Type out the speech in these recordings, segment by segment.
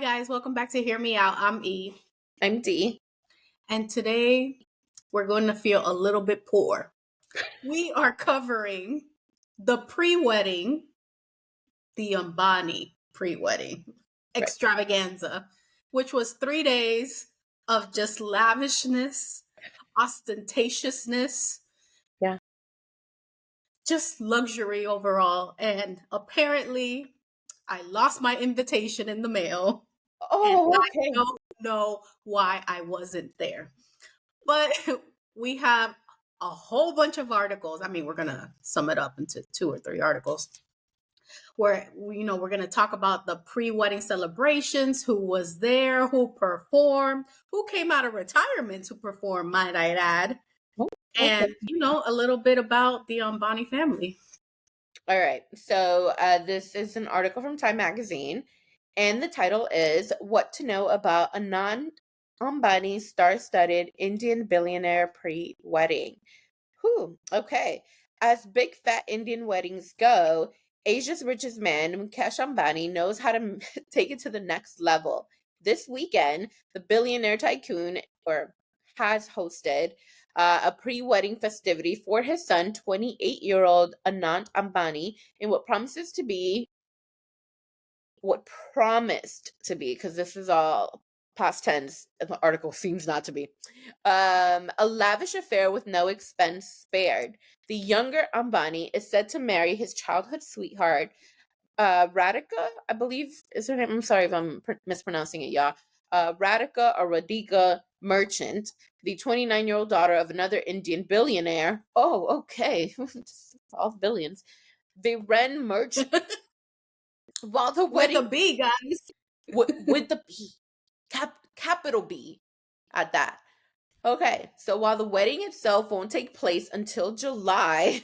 guys, welcome back to Hear Me Out. I'm E, I'm D. and today we're going to feel a little bit poor. We are covering the pre-wedding, the Ambani pre-wedding extravaganza, which was 3 days of just lavishness, ostentatiousness, Yeah. just luxury overall. And apparently, I lost my invitation in the mail. And Oh, I okay. don't know why I wasn't there. But we have a whole bunch of articles. I mean, we're going to sum it up into 2 or 3 articles where, we're going to talk about the pre-wedding celebrations, who was there, who performed, who came out of retirement to perform, might I add. Oh, And, okay. a little bit about the Ambani family. All right. So this is an article from Time Magazine, and the title is "What to Know About Anand Ambani's Star-Studded Indian Billionaire Pre-Wedding." Whew. Okay. As big fat Indian weddings go, Asia's richest man, Mukesh Ambani, knows how to take it to the next level. This weekend, the billionaire tycoon has hosted a pre-wedding festivity for his son, 28-year-old Anant Ambani, in what promised to be, because this is all past tense, and the article seems not to be, a lavish affair with no expense spared. The younger Ambani is said to marry his childhood sweetheart, Radhika, I believe is her name. I'm sorry if I'm mispronouncing it, y'all. Radhika Merchant, the 29-year-old daughter of another Indian billionaire. Oh, okay. All billions. The Ren Merchant. While the With a wedding B, guys. with the B, capital B at that. Okay, so while the wedding itself won't take place until July,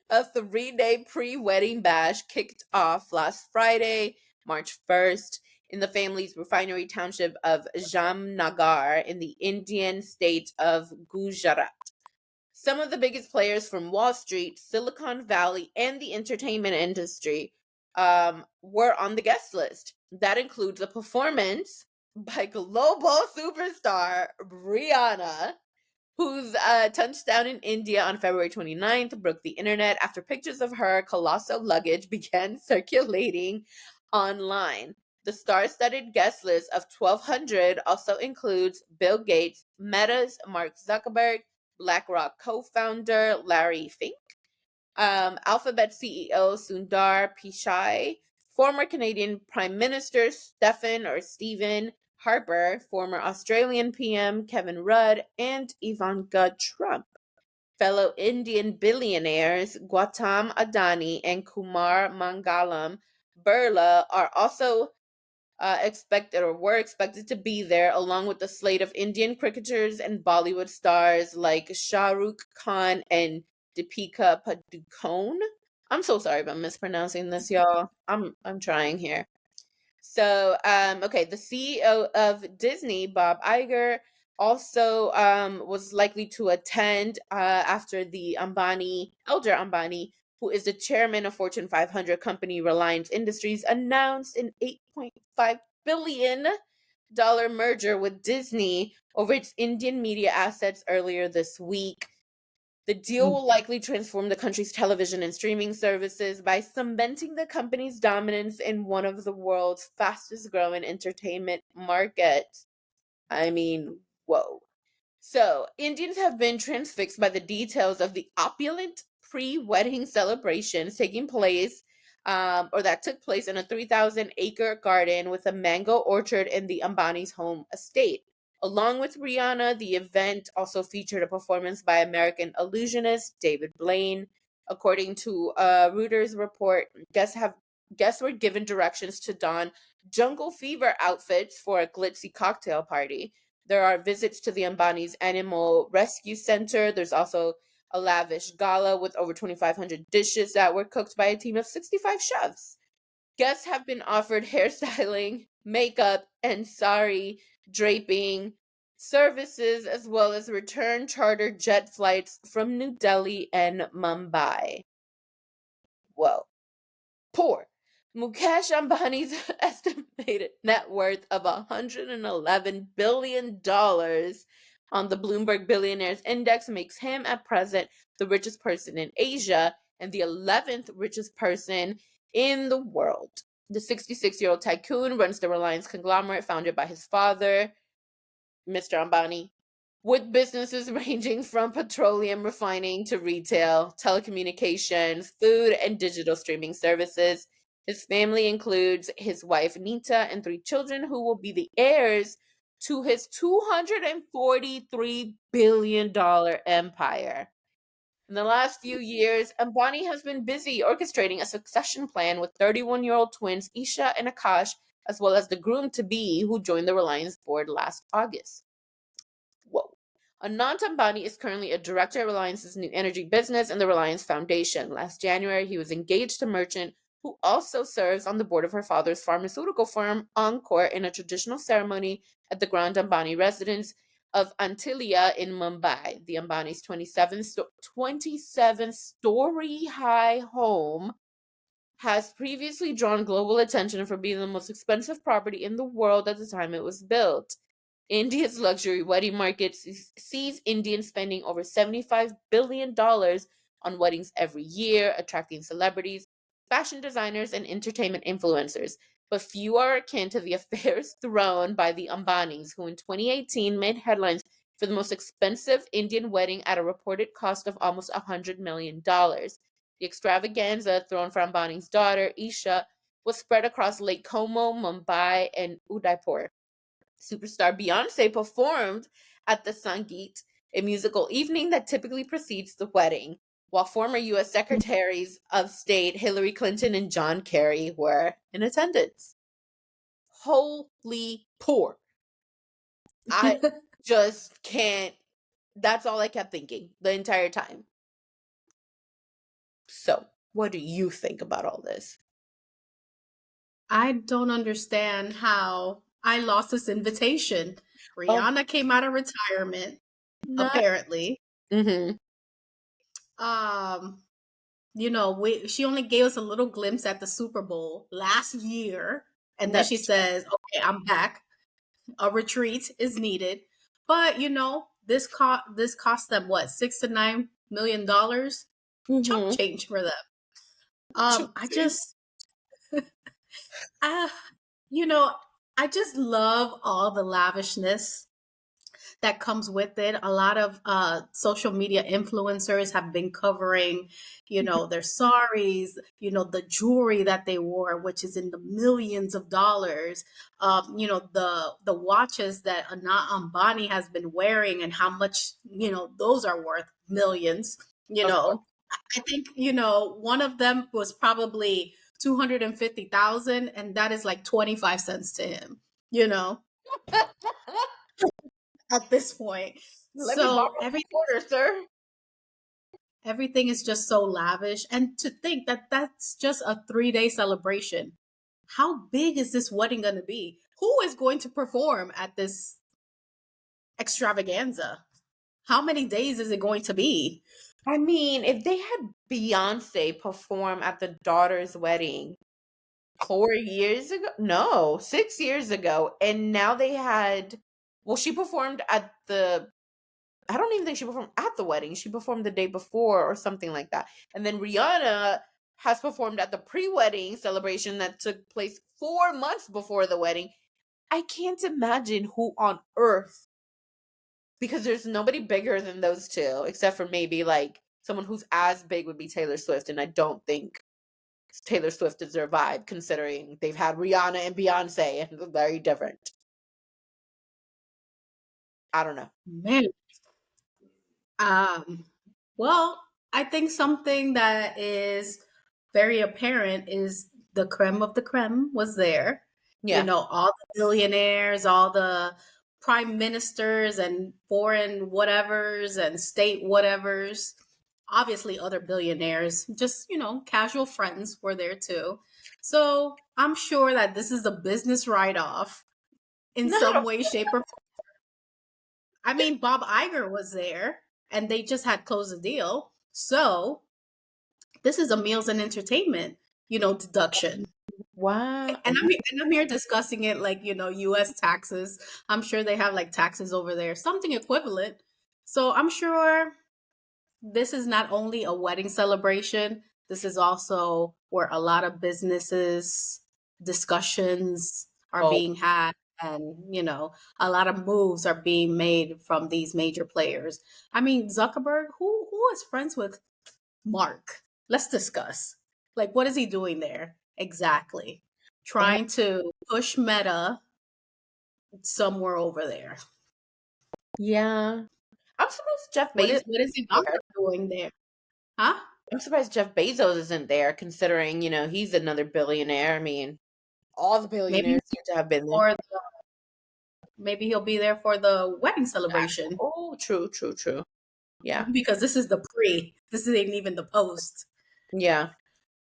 a 3-day pre-wedding bash kicked off last Friday, March 1st, in the family's refinery township of Jamnagar in the Indian state of Gujarat. Some of the biggest players from Wall Street, Silicon Valley, and the entertainment industry were on the guest list. That includes a performance by global superstar Rihanna, whose touchdown in India on February 29th broke the internet after pictures of her colossal luggage began circulating online. The star-studded guest list of 1,200 also includes Bill Gates, Meta's Mark Zuckerberg, BlackRock co-founder Larry Fink, Alphabet CEO Sundar Pichai, former Canadian Prime Minister Stephen Harper, former Australian PM Kevin Rudd, and Ivanka Trump. Fellow Indian billionaires Gautam Adani and Kumar Mangalam Birla are also were expected to be there, along with the slate of Indian cricketers and Bollywood stars like Shah Rukh Khan and Deepika Padukone. I'm so sorry if I'm mispronouncing this, y'all. I'm trying here. So, okay, the CEO of Disney, Bob Iger, also was likely to attend after the elder Ambani, who is the chairman of Fortune 500 company Reliance Industries, announced an $8.5 billion merger with Disney over its Indian media assets earlier this week. The deal will likely transform the country's television and streaming services by cementing the company's dominance in one of the world's fastest growing entertainment markets. I mean, whoa. So, Indians have been transfixed by the details of the opulent pre-wedding celebrations taking place, that took place in a 3,000-acre garden with a mango orchard in the Ambani's home estate. Along with Rihanna, the event also featured a performance by American illusionist David Blaine. According to a Reuters report, guests were given directions to don jungle fever outfits for a glitzy cocktail party. There are visits to the Ambani's Animal Rescue Center. There's also a lavish gala with over 2,500 dishes that were cooked by a team of 65 chefs. Guests have been offered hairstyling, makeup, and sari draping services, as well as return charter jet flights from New Delhi and Mumbai. Whoa. Poor. Mukesh Ambani's estimated net worth of $111 billion on the Bloomberg Billionaires Index makes him at present the richest person in Asia and the 11th richest person in the world. The 66-year-old tycoon runs the Reliance conglomerate founded by his father, Mr. Ambani, with businesses ranging from petroleum refining to retail, telecommunications, food, and digital streaming services. His family includes his wife Nita and 3 children who will be the heirs to his $243 billion empire. In the last few years, Ambani has been busy orchestrating a succession plan with 31-year-old twins Isha and Akash, as well as the groom-to-be who joined the Reliance board last August. Whoa. Anant Ambani is currently a director at Reliance's new energy business and the Reliance Foundation. Last January, he was engaged to merchant who also serves on the board of her father's pharmaceutical firm, Encore, in a traditional ceremony at the Grand Ambani residence of Antilia in Mumbai. The Ambani's 27-story high home has previously drawn global attention for being the most expensive property in the world at the time it was built. India's luxury wedding market sees Indians spending over $75 billion on weddings every year, attracting celebrities, fashion designers, and entertainment influencers. But few are akin to the affairs thrown by the Ambanis, who in 2018 made headlines for the most expensive Indian wedding at a reported cost of almost $100 million. The extravaganza thrown for Ambani's daughter, Isha, was spread across Lake Como, Mumbai, and Udaipur. Superstar Beyonce performed at the Sangeet, a musical evening that typically precedes the wedding, while former U.S. Secretaries of State Hillary Clinton and John Kerry were in attendance. Holy poor. I just can't. That's all I kept thinking the entire time. So, what do you think about all this? I don't understand how I lost this invitation. Rihanna came out of retirement, apparently. Mm-hmm. She only gave us a little glimpse at the Super Bowl last year, and then she says, "Okay, I'm back. A retreat is needed." But this cost them what, $6 to $9 million? Chump change for them. I just I just love all the lavishness that comes with it. A lot of social media influencers have been covering, their saris, the jewelry that they wore, which is in the millions of dollars. The watches that Anant Ambani has been wearing and how much, those are worth millions. I think, one of them was probably 250,000, and that is like 25 cents to him, at this point. Let me borrow a quarter, sir. Everything is just so lavish. And to think that that's just a 3-day celebration. How big is this wedding going to be? Who is going to perform at this extravaganza? How many days is it going to be? I mean, if they had Beyonce perform at the daughter's wedding 4 years ago, no, 6 years ago, and now they had, well, she performed at I don't even think she performed at the wedding. She performed the day before or something like that. And then Rihanna has performed at the pre-wedding celebration that took place 4 months before the wedding. I can't imagine who on earth, because there's nobody bigger than those two, except for maybe like someone who's as big would be Taylor Swift. And I don't think Taylor Swift has survived, considering they've had Rihanna and Beyonce, and they're very different. I don't know. Man. Well, I think something that is very apparent is the creme of the creme was there. Yeah. All the billionaires, all the prime ministers and foreign whatevers and state whatevers. Obviously, other billionaires, just, casual friends were there too. So I'm sure that this is a business write-off in some way, shape, or form. I mean, Bob Iger was there and they just had closed the deal. So this is a meals and entertainment, deduction. Wow. And I'm here discussing it like, US taxes. I'm sure they have like taxes over there, something equivalent. So I'm sure this is not only a wedding celebration, this is also where a lot of businesses discussions are Oh, being had, and a lot of moves are being made from these major players. I mean, Zuckerberg, who is friends with Mark? Let's discuss. Like, what is he doing there exactly? wow. Trying to push Meta somewhere over there. Yeah. I'm surprised Jeff What is Bezos what is isn't Ivanka there. doing there? Huh? I'm surprised Jeff Bezos isn't there, considering, he's another billionaire. I mean, all the Maybe billionaires seem to have been there. or maybe he'll be there for the wedding celebration Oh, true, true, true. Yeah. because this is the pre. This isn't even the post. Yeah,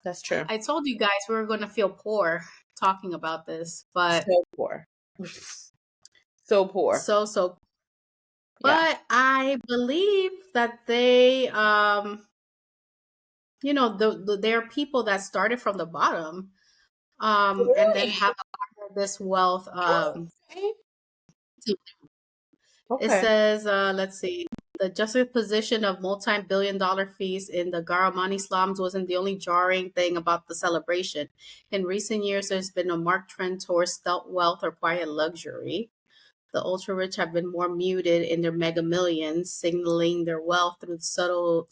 that's true. I told you guys we were going to feel poor talking about this, but So poor. So poor. so. Yeah. But I believe that they, there are people that started from the bottom, and then Really? have this wealth. Okay. It Okay. says, let's see, the juxtaposition of multi-billion-dollar fees in the Garamani slums wasn't the only jarring thing about the celebration. In recent years, there's been a marked trend towards stealth wealth or quiet luxury. The ultra rich have been more muted in their mega millions, signaling their wealth through subtle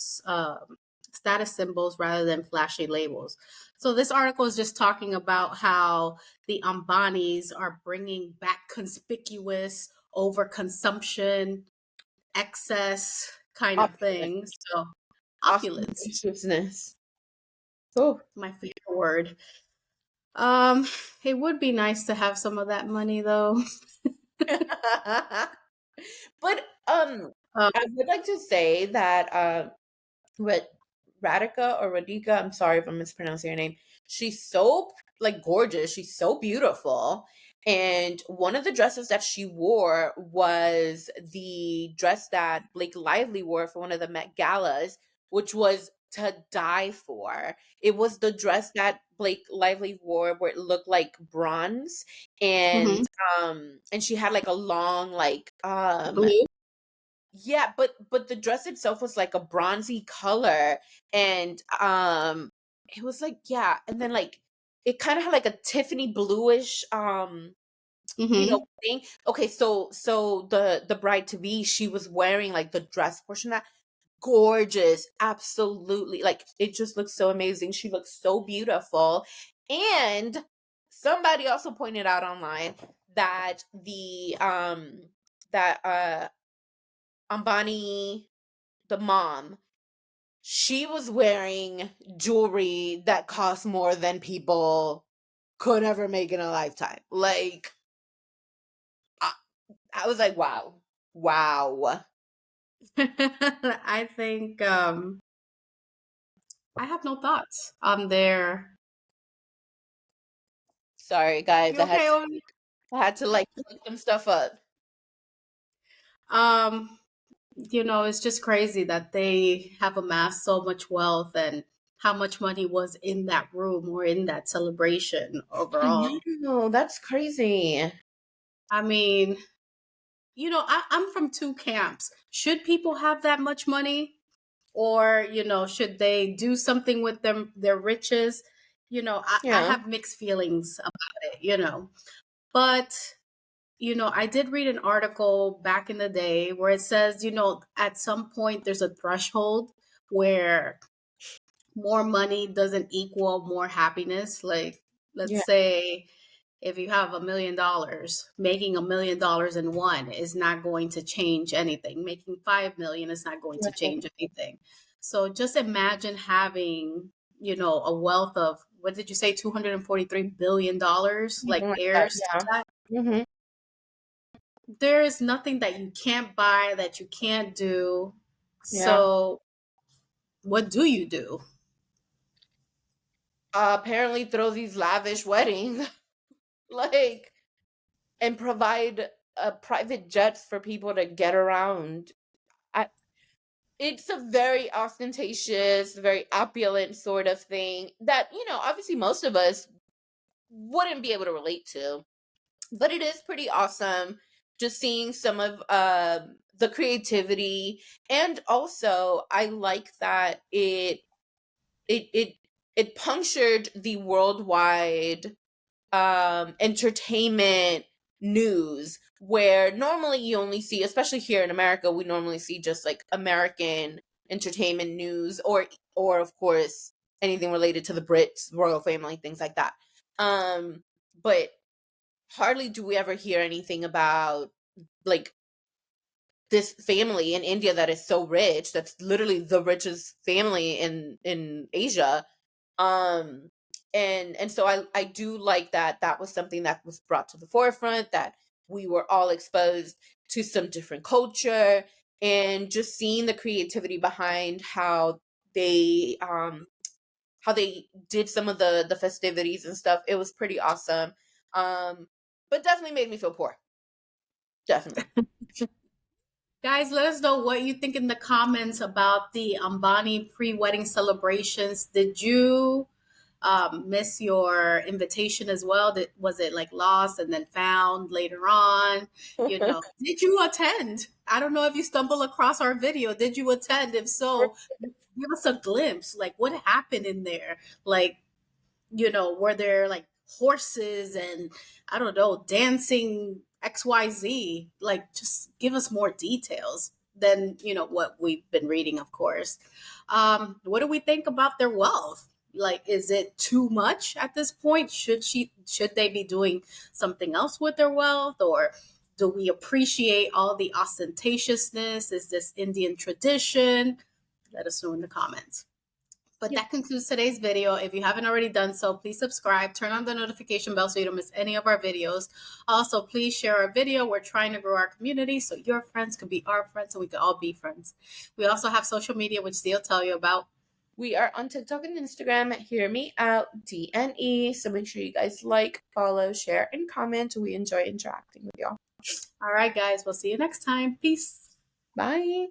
status symbols rather than flashy labels. So, this article is just talking about how the Ambanis are bringing back conspicuous overconsumption, excess kind of Opulence. things. So, opulence, Ostentatiousness. Oh. my favorite word. Um, it would be nice to have some of that money though. But Um, I would like to say that what Radhika or Radhika, I'm sorry if I'm mispronouncing her name. She's so like gorgeous. She's so beautiful. And one of the dresses that she wore was the dress that Blake Lively wore for one of the Met Galas, which was to die for. It was the dress that Blake Lively wore where it looked like bronze, and mhm. and she had like a long like Blue. yeah, but the dress itself was like a bronzy color, and it was like, yeah, and then like it kind of had like a Tiffany bluish Mhm. thing. Okay, so the bride to be, she was wearing like the dress portion of that, gorgeous, absolutely. Like it just looks so amazing. She looks so beautiful. And somebody also pointed out online that that Ambani, the mom, she was wearing jewelry that cost more than people could ever make in a lifetime. Like, I, I was like, wow, wow. I think I have no thoughts on their. Sorry, guys, You okay over there? I had to like look some stuff up. Um, it's just crazy that they have amassed so much wealth and how much money was in that room or in that celebration I overall. know, that's crazy. I mean, I'm from two camps. Should people have that much money? Or, should they do something with their riches? I Yeah, have mixed feelings about it. But, I did read an article back in the day where it says, at some point there's a threshold where more money doesn't equal more happiness. Like, let's yeah, say if you have $1 million, making $1 million in one is not going to change anything. Making 5 million is not going to right. change anything. So just imagine having, a wealth of, what did you say, $243 billion, like Something like that. heirs to Yeah. that. Hmm. There is nothing that you can't buy, that you can't do. Yeah. So what do you do? Apparently throw these lavish weddings, like, and provide private jets for people to get around. I, it's a very ostentatious, very opulent sort of thing that, obviously most of us wouldn't be able to relate to. But it is pretty awesome just seeing some of the creativity, and also I like that it it it punctured the worldwide entertainment news, where normally you only see, especially here in America, we normally see just like American entertainment news, or of course anything related to the Brits, royal family, things like that. But hardly do we ever hear anything about like this family in India that is so rich, that's literally the richest family in Asia. um and so I do like that that was something that was brought to the forefront, that we were all exposed to some different culture, and just seeing the creativity behind they um how they did some of the festivities and stuff. It was pretty awesome. But definitely made me feel poor. Definitely. Guys, let us know what you think in the comments about the Ambani pre-wedding celebrations. Did you miss your invitation as well? Was it like lost and then found later on? You know, did you attend? I don't know if you stumbled across our video. Did you attend? If so, give us a glimpse. Like, what happened in there? Like, you know, were there like horses and I don't know, dancing XYZ? Like, just give us more details than, you know, what we've been reading, of course. What do we think about their wealth? Like, is it too much at this point? Should they be doing something else with their wealth, or do we appreciate all the ostentatiousness? Is this Indian tradition? Let us know in the comments. But Yeah. that concludes today's video. If you haven't already done so, please subscribe, turn on the notification bell so you don't miss any of our videos. Also, please share our video. We're trying to grow our community so your friends can be our friends and we can all be friends. We also have social media, which Zia will tell you about. We are on TikTok and Instagram at Hear Me Out DNE. So make sure you guys like, follow, share, and comment. We enjoy interacting with y'all. All right, guys, we'll see you next time. Peace. Bye.